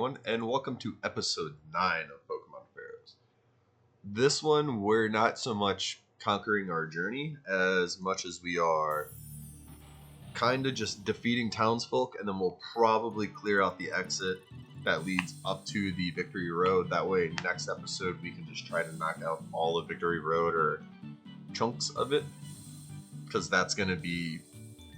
everyone, and welcome to episode 9 of Pokemon Pharaohs. This one, we're not so much conquering our journey as much as we are kind of just defeating Townsfolk, and then we'll probably clear out the exit that leads up to the Victory Road. That way, next episode, we can just try to knock out all of Victory Road or chunks of it, because that's going to be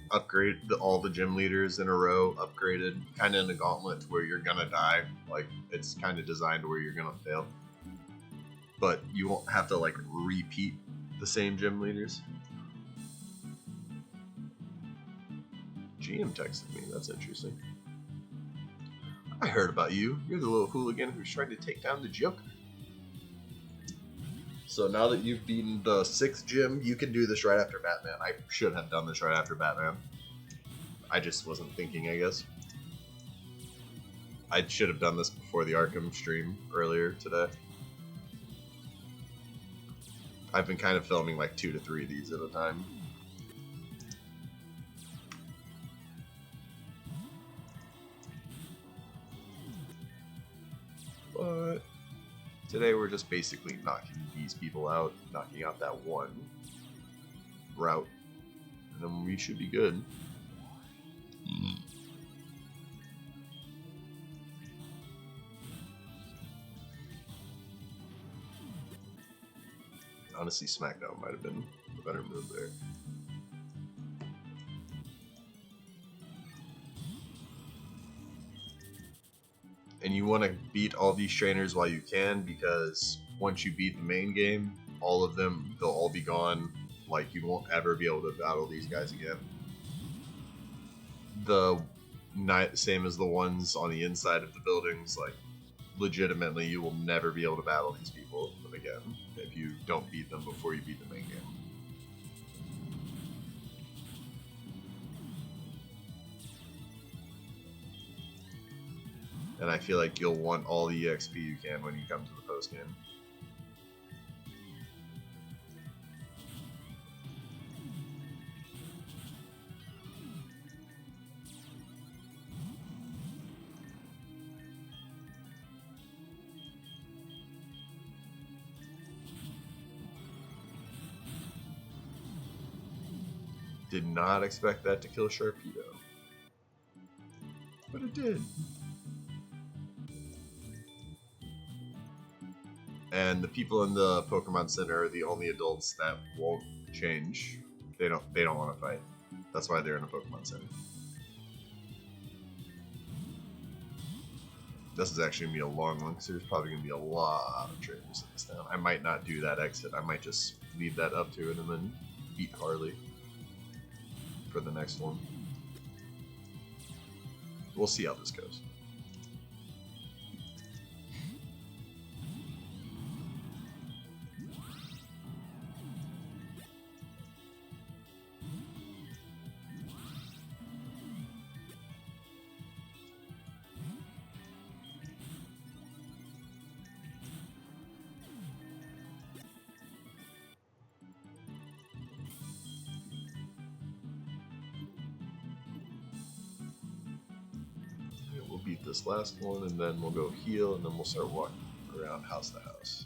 upgrade all the gym leaders in a row, upgraded, kind of in a gauntlet where you're gonna die. Like, it's kind of designed where you're gonna fail, but you won't have to like repeat the same gym leaders. GM texted me. That's interesting. I heard about you. You're the little hooligan who's trying to take down the Joker. So now that you've beaten the 6th gym, you can do this right after Batman. I should have done this right after Batman. I just wasn't thinking, I guess. I should have done this before the Arkham stream earlier today. I've been kind of filming like 2 to 3 of these at a time. But today we're just basically knocking these people out, knocking out that one route, and then we should be good. Honestly, SmackDown might have been a better move there. And you want to beat all these trainers while you can, because once you beat the main game, all of them, they'll all be gone. Like, you won't ever be able to battle these guys again. Same as the ones on the inside of the buildings, like, legitimately, you will never be able to battle these people again if you don't beat them before you beat the main game. And I feel like you'll want all the EXP you can when you come to the post game. Did not expect that to kill Sharpedo, but it did. And the people in the Pokemon Center are the only adults that won't change. They don't want to fight. That's why they're in a Pokemon Center. This is actually going to be a long one, because there's probably going to be a lot of trainers in this town. I might not do that exit. I might just leave that up to it and then beat Harley for the next one. We'll see how this goes. We'll beat this last one, and then we'll go heal, and then we'll start walking around house to house.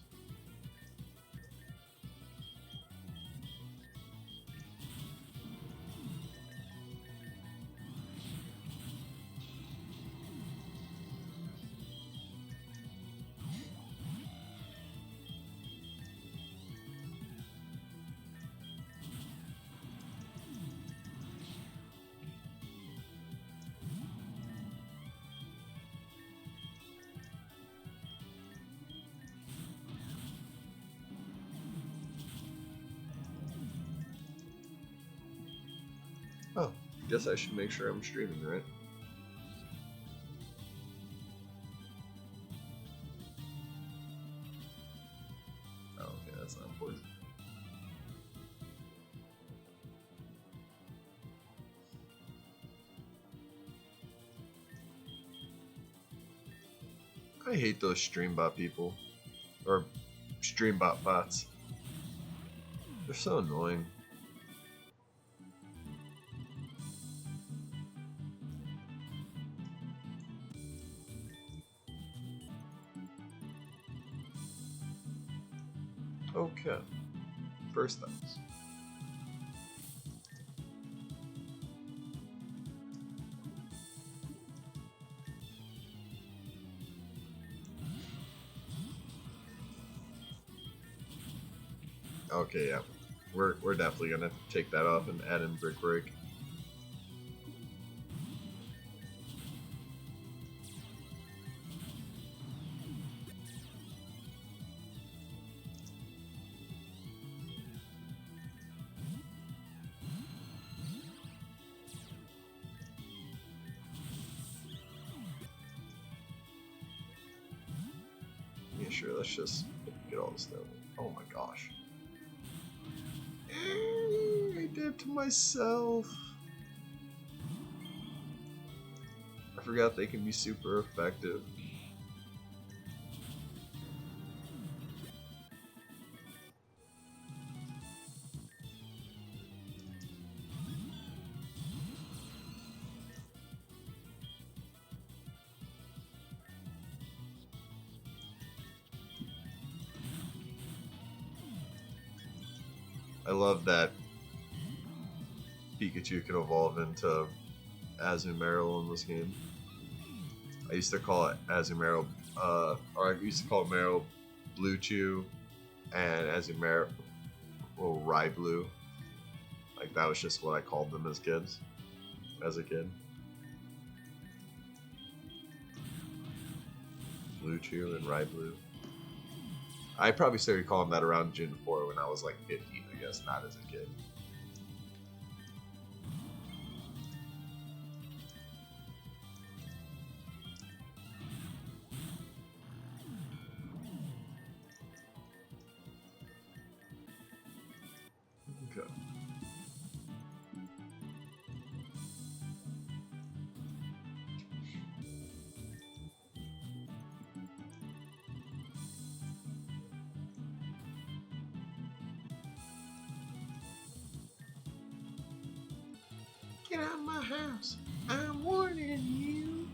Oh, guess I should make sure I'm streaming, right? Oh, okay, that's not important. I hate those streambot people. Or streambot bots. They're so annoying. Okay. First thoughts. Okay, yeah. We're definitely gonna take that off and add in Brick Break. Yeah, sure, let's just get all this done. Oh my gosh. I did it to myself. I forgot they can be super effective. I love that Pikachu can evolve into Azumarill in this game. I used to call it Azumarill, or I used to call it Marill Blue Chew and Azumarill Blue. Like that was just what I called them as a kid. Blue Chew and Blue. I probably started calling that around Gen 4 when I was like 15, I guess, not as a kid. Okay. Get out of my house. I'm warning you.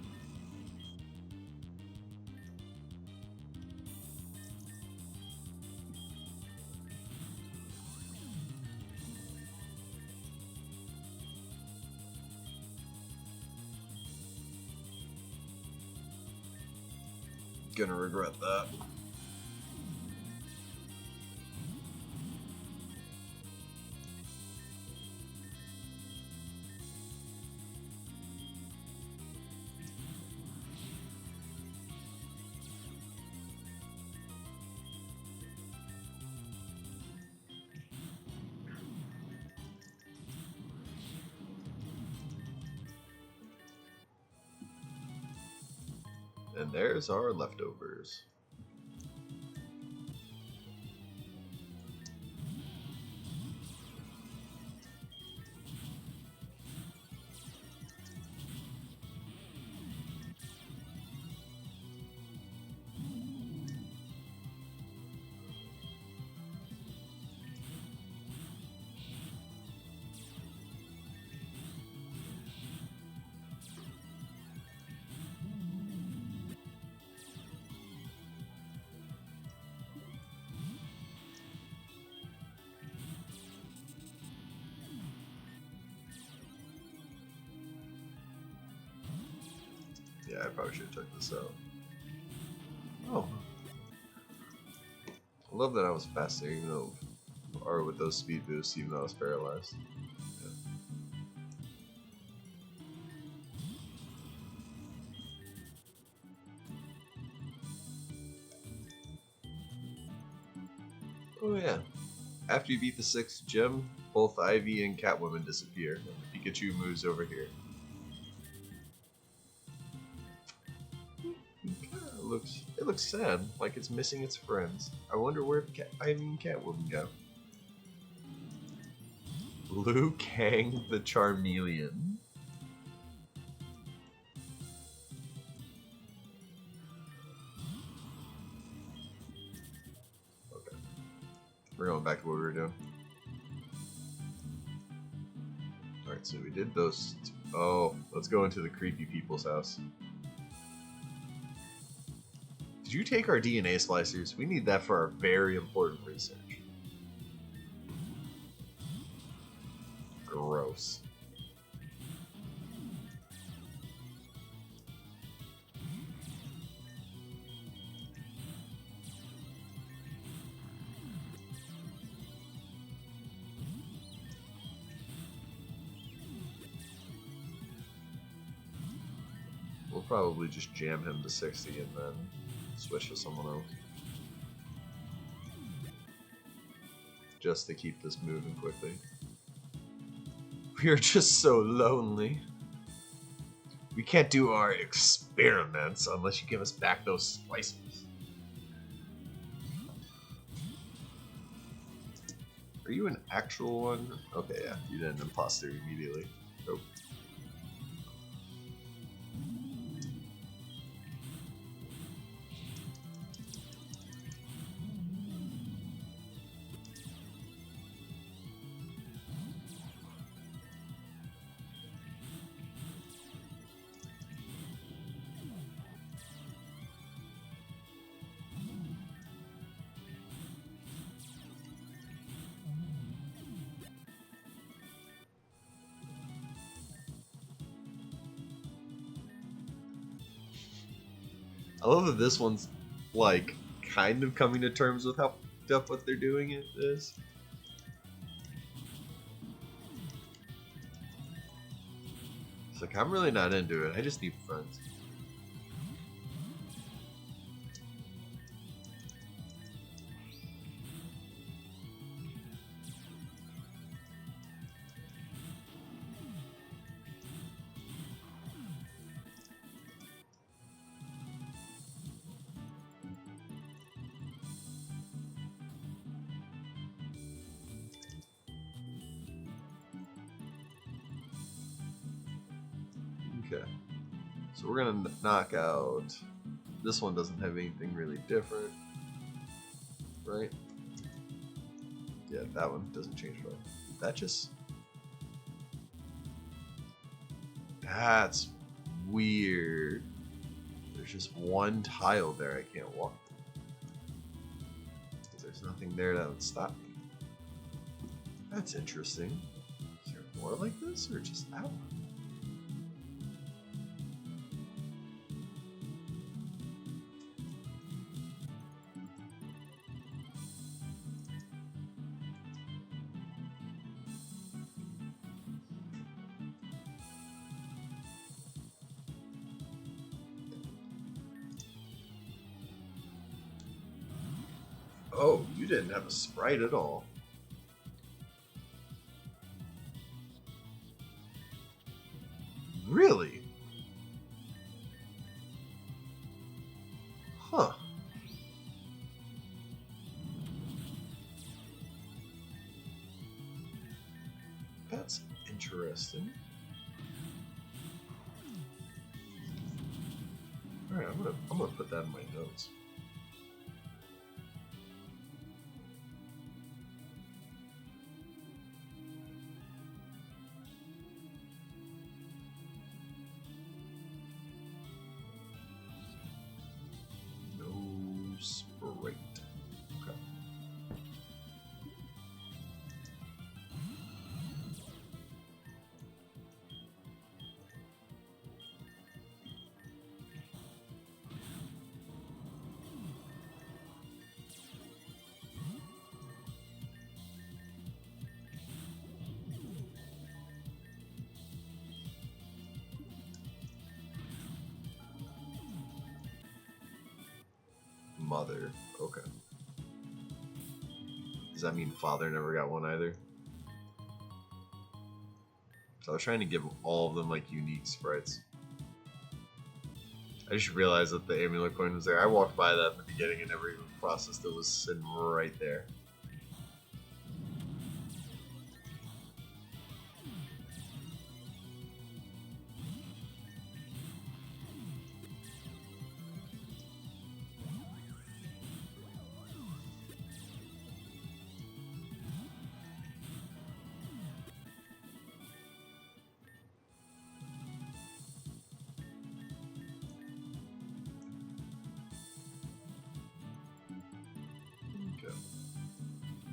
Gonna regret that. And there's our leftovers. Yeah, I probably should have took this out. Oh. I love that I was faster, even though, or with those speed boosts, even though I was paralyzed. Yeah. Oh yeah. After you beat the 6th gym, both Eevee and Catwoman disappear. Pikachu moves over here. It looks sad, like it's missing its friends. I wonder where Eevee and Catwoman go. Liu Kang the Charmeleon. Okay. We're going back to what we were doing. Alright, so we did those. Oh, let's go into the creepy people's house. Did you take our DNA splicers? We need that for our very important research. Gross. We'll probably just jam him to 60 and then switch to someone else. Just to keep this moving quickly. We are just so lonely. We can't do our experiments unless you give us back those splicers. Are you an actual one? Okay, yeah, you did an imposter immediately. Nope. I love that this one's like kind of coming to terms with how fucked up what they're doing it is. It's like, I'm really not into it. I just need friends. Okay. So we're gonna knock out. This one doesn't have anything really different, right? Yeah, that one doesn't change at all. That just... That's weird. There's just one tile there I can't walk through. Because there's nothing there that would stop me. That's interesting. Is there more like this, or just that one? Oh, you didn't have a sprite at all. Really? Huh. That's interesting. Alright, I'm gonna put that in my notes. Sprite. Okay. Mother. Okay. Does that mean father never got one either? So I was trying to give all of them like unique sprites. I just realized that the amulet coin was there. I walked by that in the beginning and never even processed it was sitting right there.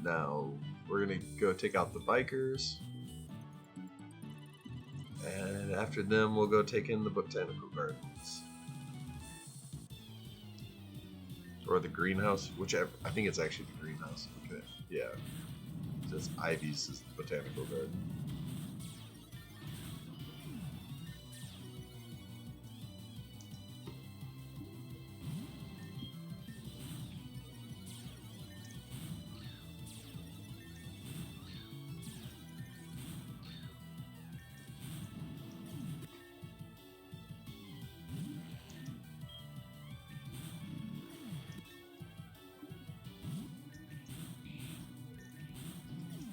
Now, we're gonna go take out the bikers. And after them, we'll go take in the botanical gardens. Or the greenhouse, whichever. I think it's actually the greenhouse. Okay, yeah. It says Ivy's is the botanical garden.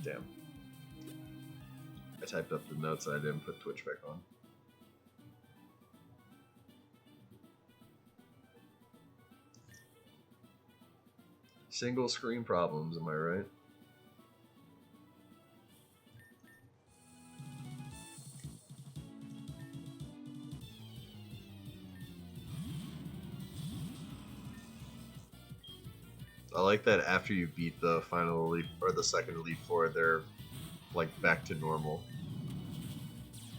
Damn. I typed up the notes and I didn't put Twitch back on. Single screen problems, am I right? I like that after you beat the final elite or the second elite four, they're like back to normal.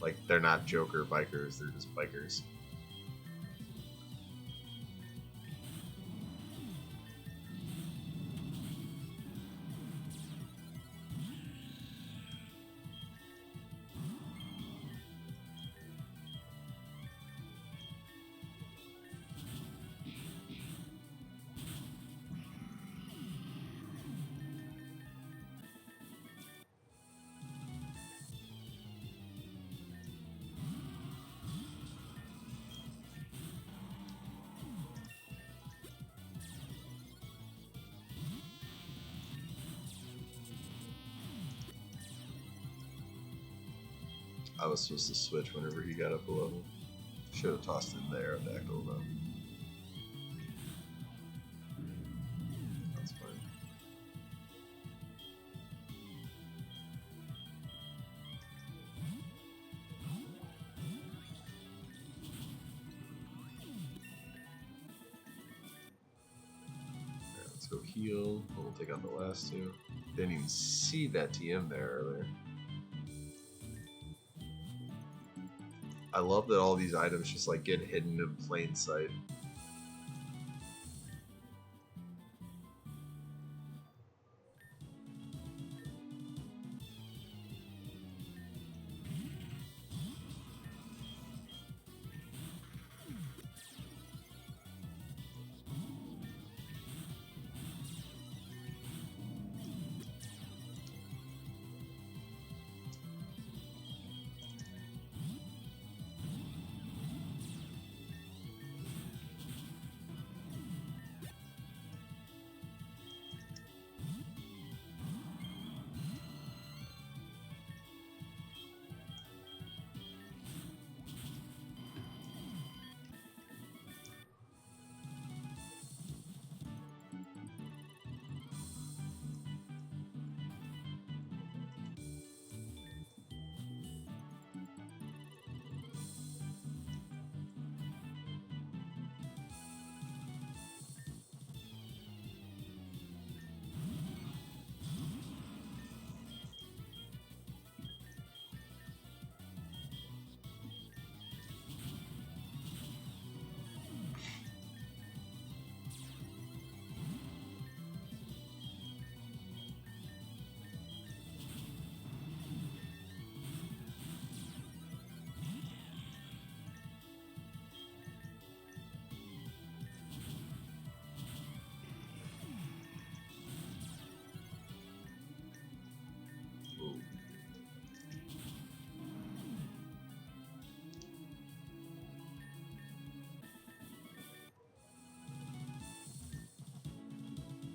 Like they're not Joker bikers, they're just bikers. I was supposed to switch whenever he got up a level. Should have tossed in there if that goes up. That's fine. Alright, let's go heal. We'll take out the last two. Didn't even see that TM there earlier. I love that all these items just like get hidden in plain sight.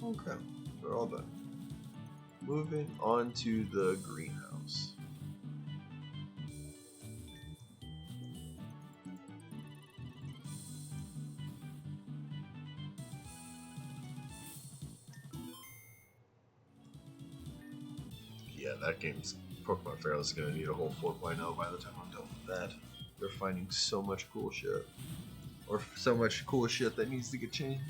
Okay, we're all done. Moving on to the greenhouse. Yeah, that game's Pokemon Feral is going to need a whole 4.0 by the time I'm done with that. They're finding so much cool shit. Or so much cool shit that needs to get changed.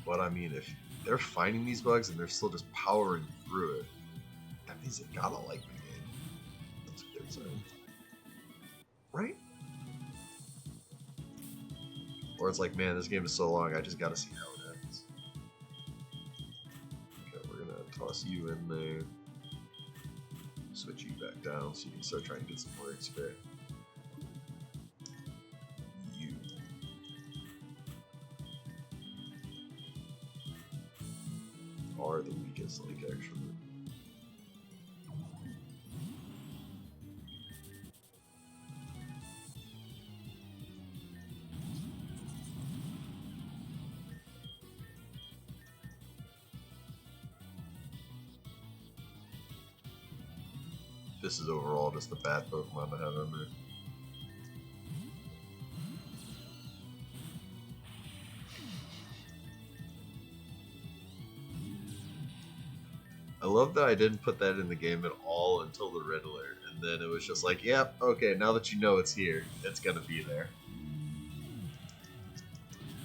But I mean, if they're finding these bugs and they're still just powering through it, that means they gotta like the game. That's a good sign. Right? Or it's like, man, this game is so long, I just gotta see how it ends. Okay, we're gonna toss you in there. Switch you back down so you can start trying to get some more XP. You. Are the weakest, like, actually. This is overall just a bad Pokemon to have in there. I love that I didn't put that in the game at all until the red alert, and then it was just like, yep, okay, now that you know it's here, it's gonna be there.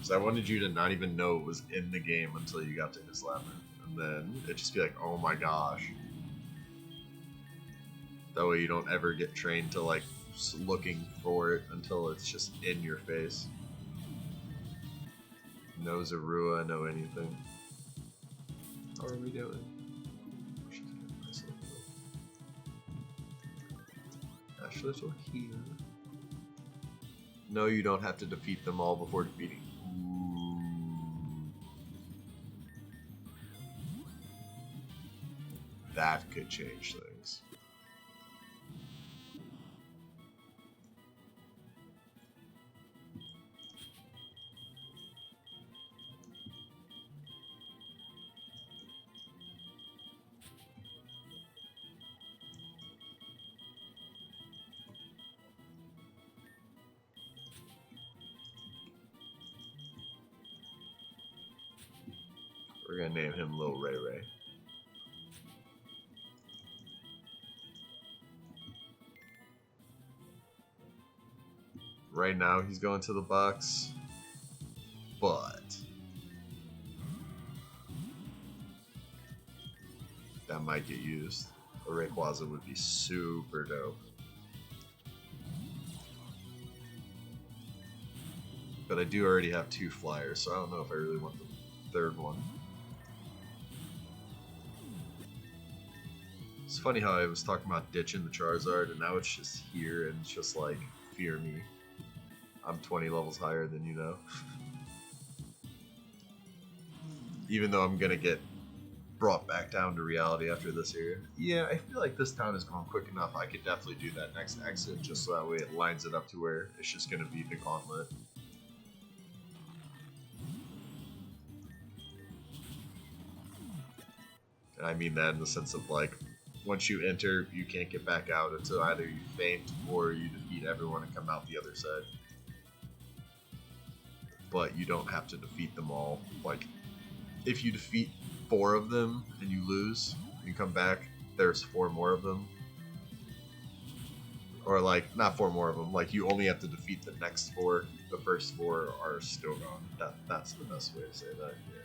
So I wanted you to not even know it was in the game until you got to his labyrinth, and then it'd just be like, oh my gosh. That way you don't ever get trained to like looking for it until it's just in your face. No Zorua, no anything. How are we doing? She's getting a nice little Ashler's here. No, you don't have to defeat them all before defeating. Ooh. That could change things. We're gonna name him Lil Ray Ray. Right now he's going to the box, but that might get used. A Rayquaza would be super dope. But I do already have 2 flyers, so I don't know if I really want the 3rd one. It's funny how I was talking about ditching the Charizard, and now it's just here, and it's just like, fear me. I'm 20 levels higher than you know. Even though I'm gonna get brought back down to reality after this here. Yeah, I feel like this town is going quick enough. I could definitely do that next exit, just so that way it lines it up to where it's just gonna be the gauntlet. And I mean that in the sense of like, once you enter, you can't get back out until either you faint or you defeat everyone and come out the other side. But you don't have to defeat them all. Like, if you defeat 4 of them and you lose, you come back, there's 4 more of them. Or like, not 4 more of them, like you only have to defeat the next 4. The first 4 are still gone. That's the best way to say that, yeah.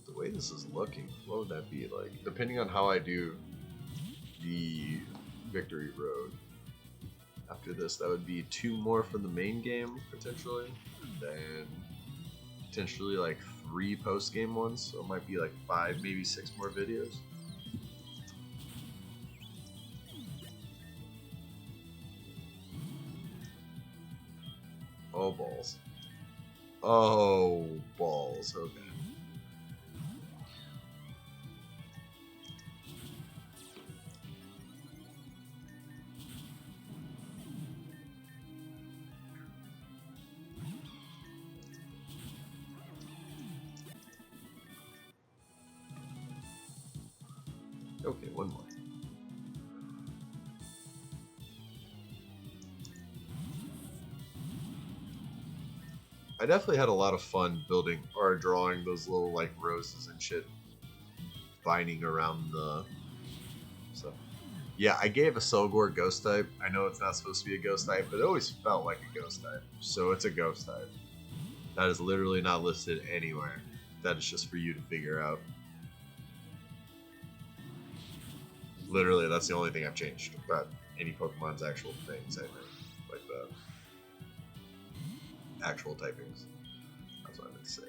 The way this is looking, what would that be like? Depending on how I do the Victory Road. After this, that would be 2 more from the main game, potentially. And then potentially like 3 post-game ones, so it might be like 5, maybe 6 more videos. Oh, balls. Oh, balls, okay. Okay, 1 more. I definitely had a lot of fun building or drawing those little like roses and shit binding around the stuff. Yeah, I gave a Solgor ghost type. I know it's not supposed to be a ghost type, but it always felt like a ghost type. So it's a ghost type. That is literally not listed anywhere. That is just for you to figure out. Literally, that's the only thing I've changed about any Pokemon's actual things, I think. Like the actual typings. That's what I meant to say.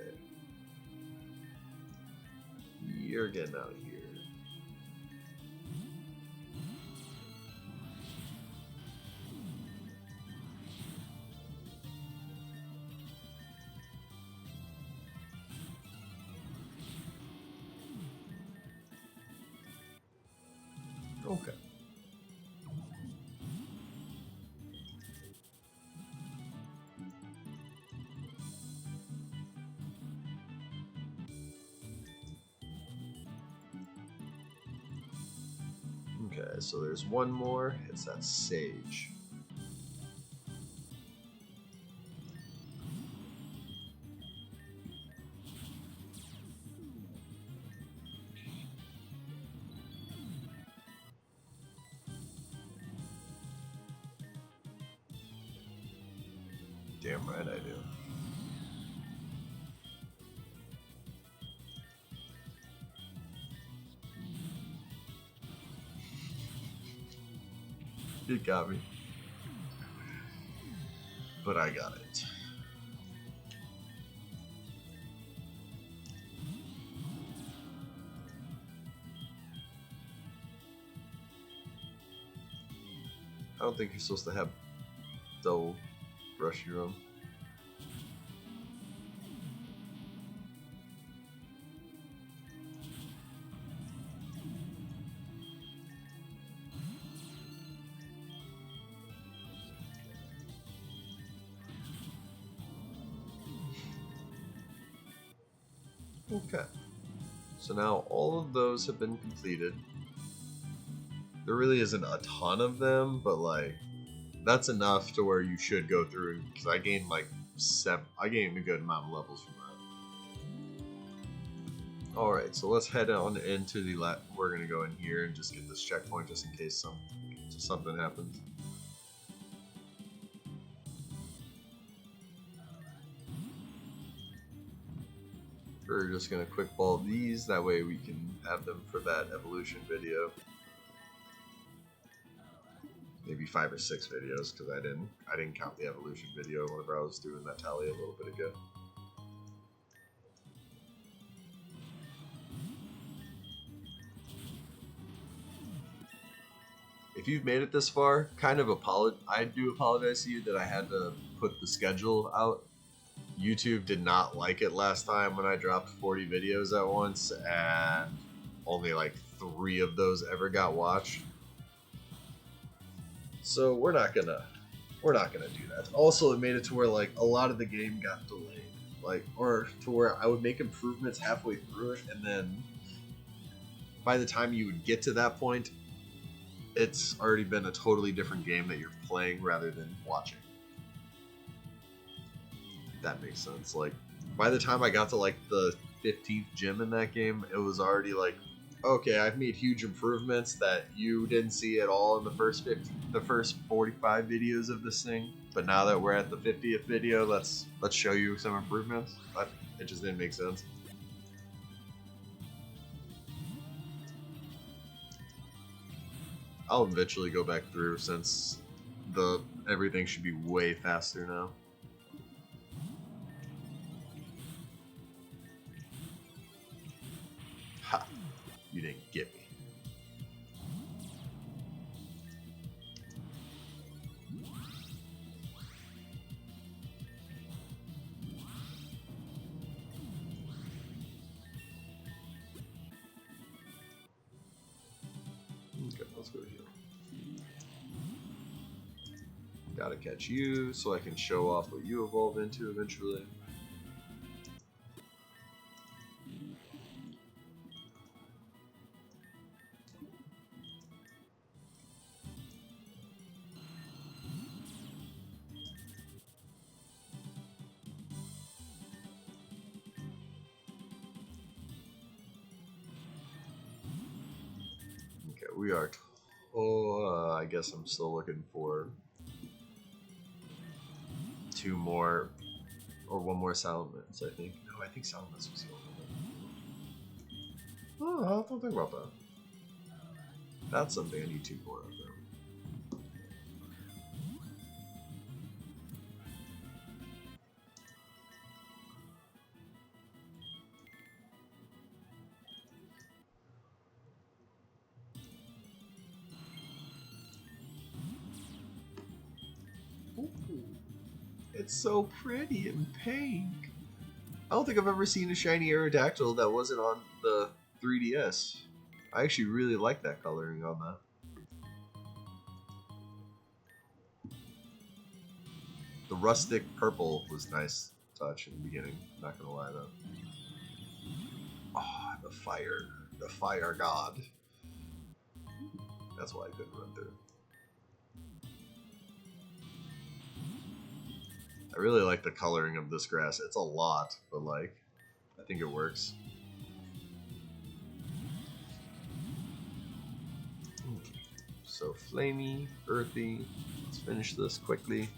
You're getting out of here. Okay. Okay, so there's one more. It's that Sage. Damn right I do. It got me. But I got it. I don't think you're supposed to have double brush your own. Okay. So now all of those have been completed. There really isn't a ton of them, but like that's enough to where you should go through. Because I gained like 7. I gained a good amount of levels from that. All right, so let's head on into the. We're gonna go in here and just get this checkpoint just in case something happens. We're just gonna quick ball these. That way we can have them for that evolution video. Maybe 5 or 6 videos because I didn't count the evolution video whenever I was doing that tally a little bit ago. If you've made it this far, I do apologize to you that I had to put the schedule out. YouTube did not like it last time when I dropped 40 videos at once, and only like 3 of those ever got watched. So we're not gonna do that. Also, it made it to where like a lot of the game got delayed, like or to where I would make improvements halfway through it, and then by the time you would get to that point, it's already been a totally different game that you're playing rather than watching. That makes sense. Like by the time I got to like the 15th gym in that game, it was already like, okay, I've made huge improvements that you didn't see at all in the first 45 videos of this thing. But now that we're at the 50th video, let's show you some improvements. It just didn't make sense. I'll eventually go back through since everything should be way faster now. Ha! You didn't get me. Okay, let's go here. Gotta catch you so I can show off what you evolve into eventually. Okay, we are Oh, I guess I'm still looking for two more or one more Salamence, I think. No, I think Salamence was the only one. Oh, I'll have to think about that. That's something I need two more of them. Ooh, it's so pretty and pink. I don't think I've ever seen a shiny Aerodactyl that wasn't on the 3DS. I actually really like that coloring on that. The rustic purple was nice touch in the beginning. Not gonna lie though. Oh, the fire god. That's why I couldn't run through. I really like the coloring of this grass. It's a lot, but like, I think it works. Okay. So flamey, earthy. Let's finish this quickly.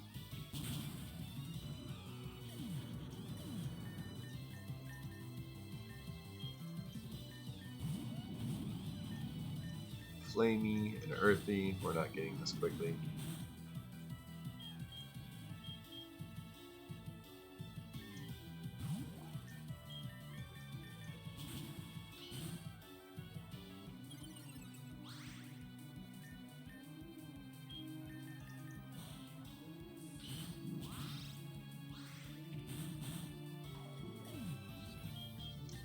Flamey and earthy. We're not getting this quickly.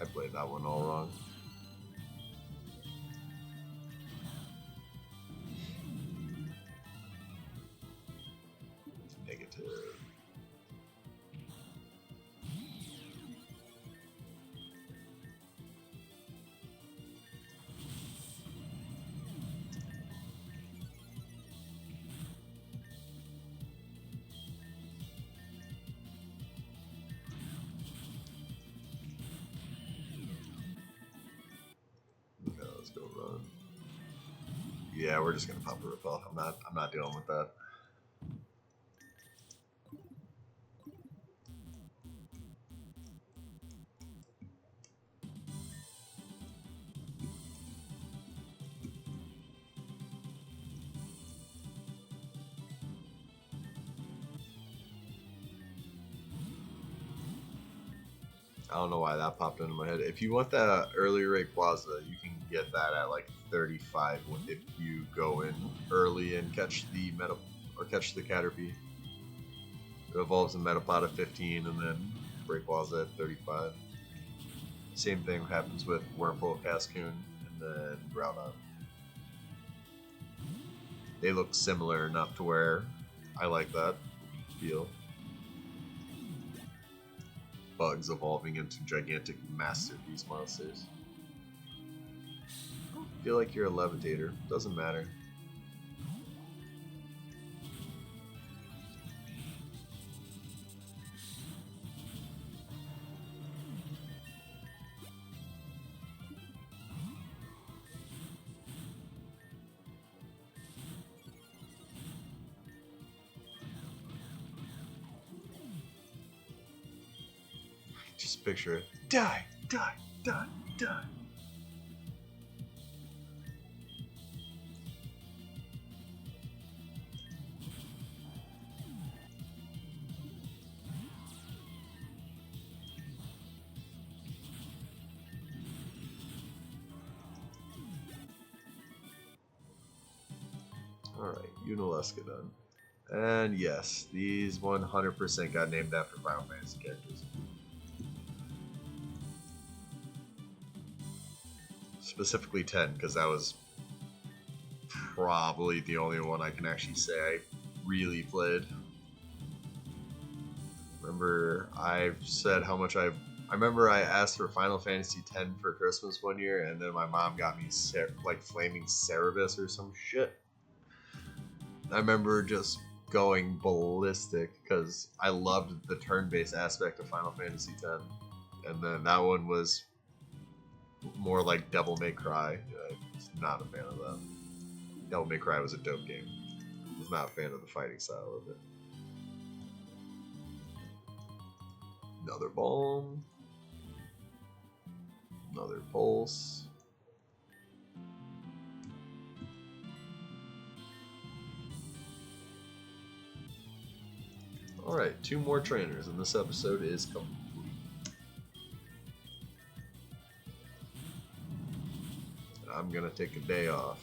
I played that one all wrong. Negative. Okay, let's go run. Yeah, we're just gonna pop a repel. I'm not dealing with that. I don't know why that popped into my head. If you want that early Rayquaza, you can get that at like 35 if you go in early and catch the Meta or catch the Caterpie. It evolves in Metapod at 15 and then Rayquaza at 35. Same thing happens with Wurmple, Cascoon, and then Groudon. They look similar enough to where I like that feel. Bugs evolving into gigantic masterpiece monsters. I feel like you're a levitator. Doesn't matter. Just picture it. Die, die, die, die. Alright, Unileska done. And yes, these 100% got named after Final Fantasy characters. Specifically 10, because that was probably the only one I can actually say I really played. Remember, I've said how much I remember I asked for Final Fantasy X for Christmas one year, and then my mom got me like Flaming Cerebus or some shit. I remember just going ballistic because I loved the turn-based aspect of Final Fantasy X, and then that one was more like Devil May Cry. I'm not a fan of that. Devil May Cry was a dope game. I was not a fan of the fighting style of it. Another bomb. Another pulse. Alright, 2 more trainers, and this episode is complete. And I'm gonna take a day off.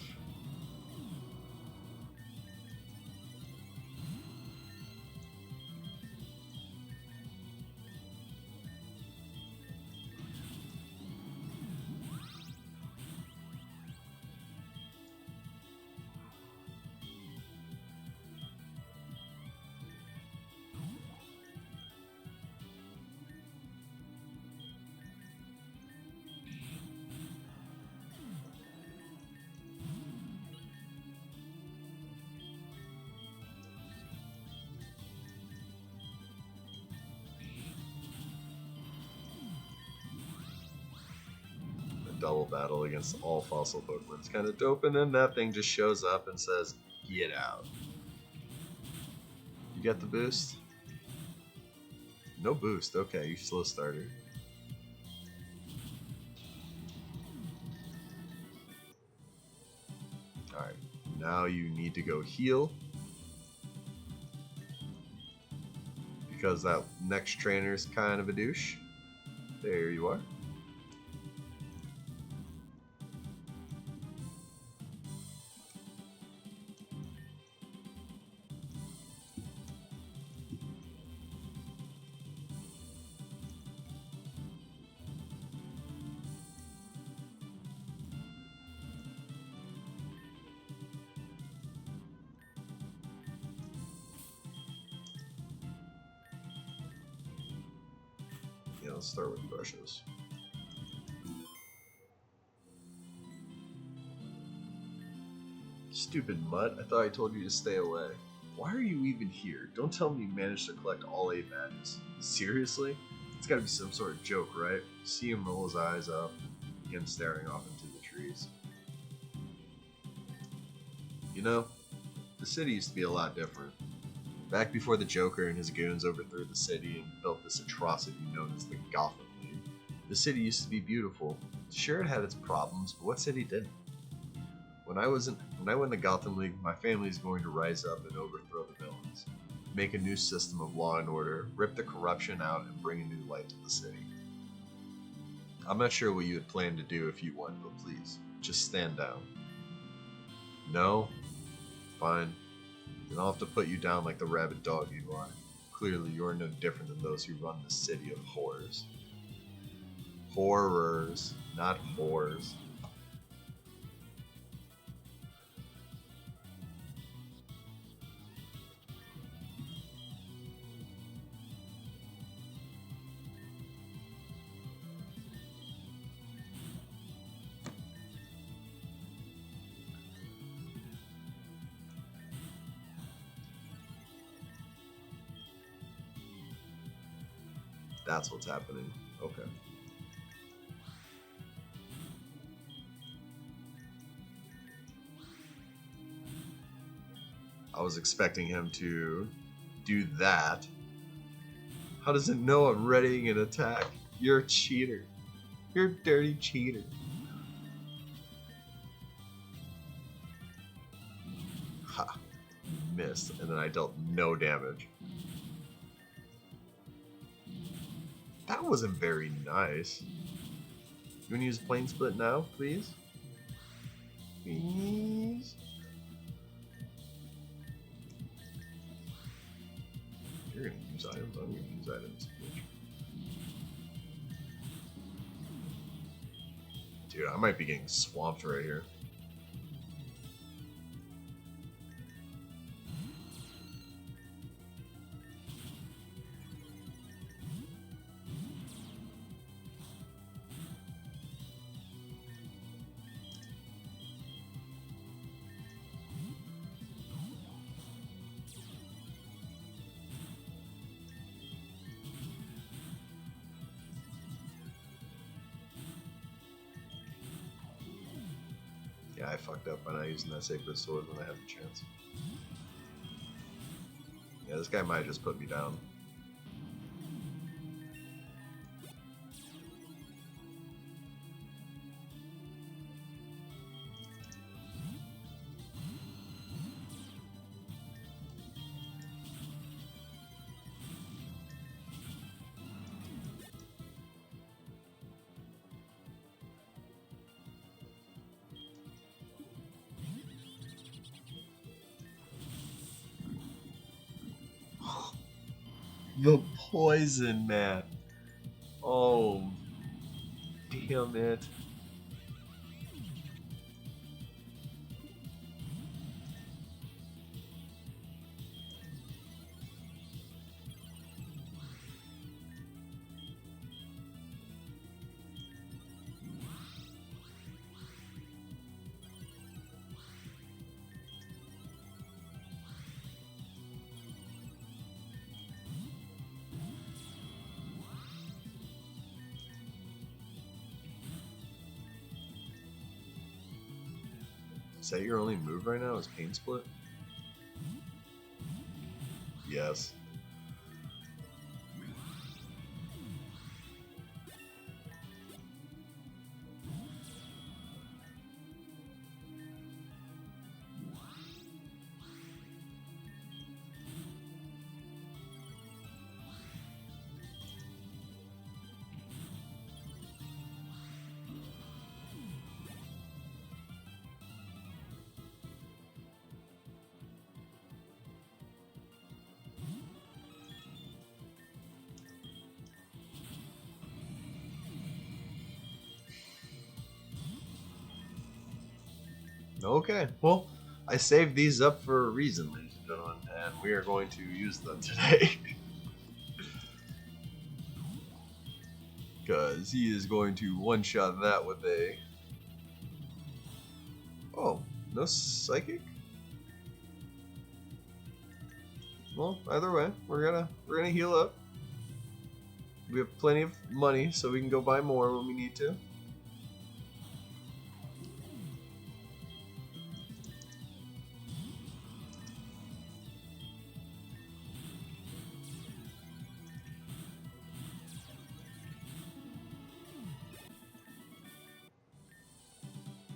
Double battle against all fossil Pokemon. It's kind of dope, and then that thing just shows up and says, "Get out." You get the boost? No boost. Okay, you slow starter. Alright, now you need to go heal. Because that next trainer's kind of a douche. There you are. Yeah, let's start with brushes. Stupid mutt, I thought I told you to stay away. Why are you even here? Don't tell me you managed to collect all 8 badges. Seriously? It's gotta be some sort of joke, right? See him roll his eyes up, begin staring off into the trees. You know, the city used to be a lot different. Back before the Joker and his goons overthrew the city and built this atrocity known as the Gotham League, the city used to be beautiful. Sure, it had its problems, but what city didn't? When I win the Gotham League, my family is going to rise up and overthrow the villains, make a new system of law and order, rip the corruption out, and bring a new light to the city. I'm not sure what you had planned to do if you won, but please, just stand down. No? Fine. Then I'll have to put you down like the rabid dog you are. Clearly, you're no different than those who run the city of horrors. Horrors, not whores. That's what's happening. Okay. I was expecting him to do that. How does it know I'm readying an attack? You're a cheater. You're a dirty cheater. Ha. Missed, and then I dealt no damage. That wasn't very nice. You want to use Plane Split now, please? Please? You're gonna use items? I'm gonna use items. Dude, I might be getting swamped right here. Yeah, I fucked up by not using that sacred sword when I had the chance. Yeah, this guy might just put me down. The poison, man. Oh, damn it. Is that your only move right now? Is Pain Split? Yes. Okay, well, I saved these up for a reason, ladies and gentlemen, and we are going to use them today. Because he is going to one-shot that with a... Oh, no psychic? Well, either way, we're gonna heal up. We have plenty of money, so we can go buy more when we need to.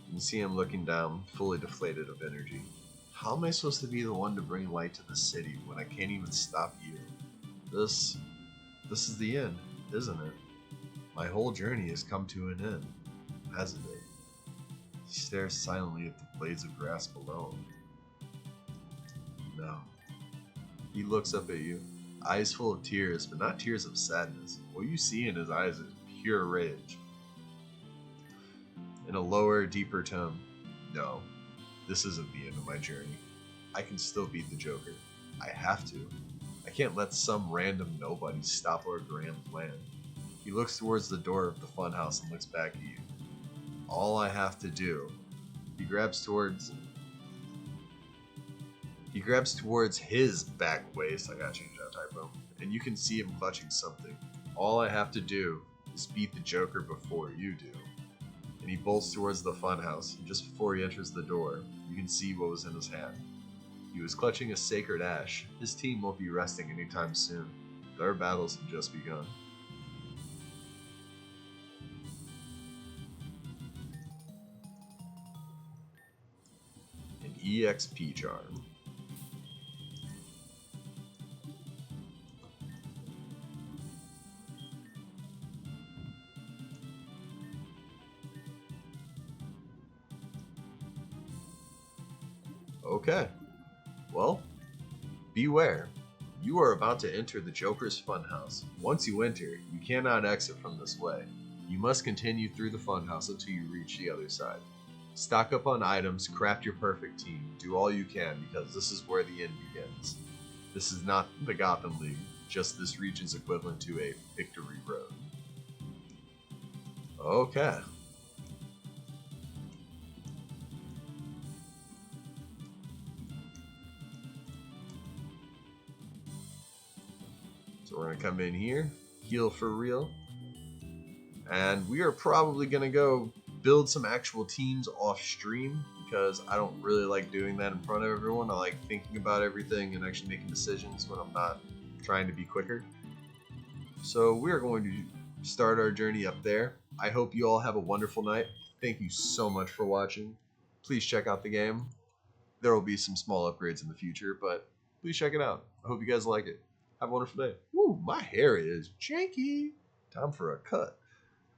You can see him looking down, fully deflated of energy. How am I supposed to be the one to bring light to the city when I can't even stop you? This is the end, isn't it? My whole journey has come to an end, hasn't it? He stares silently at the blades of grass below him. No. He looks up at you, eyes full of tears, but not tears of sadness. What you see in his eyes is pure rage. In a lower, deeper tone, no, this isn't the end of my journey. I can still beat the Joker. I have to. I can't let some random nobody stop our grand plan. He looks towards the door of the funhouse and looks back at you. All I have to do. He grabs towards his back waist. I gotta change that typo. And you can see him clutching something. All I have to do is beat the Joker before you do. And he bolts towards the funhouse. And just before he enters the door, you can see what was in his hand. He was clutching a sacred ash. His team won't be resting anytime soon. Their battles have just begun. An EXP charm. Okay. Well, beware. You are about to enter the Joker's funhouse. Once you enter, you cannot exit from this way. You must continue through the funhouse until you reach the other side. Stock up on items, craft your perfect team, do all you can because this is where the end begins. This is not the Gotham League, just this region's equivalent to a victory road. Okay. So we're going to come in here, heal for real, and we are probably going to go build some actual teams off stream because I don't really like doing that in front of everyone. I like thinking about everything and actually making decisions when I'm not trying to be quicker. So we are going to start our journey up there. I hope you all have a wonderful night. Thank you so much for watching. Please check out the game. There will be some small upgrades in the future, but please check it out. I hope you guys like it. Have a wonderful day. Woo, my hair is janky. Time for a cut.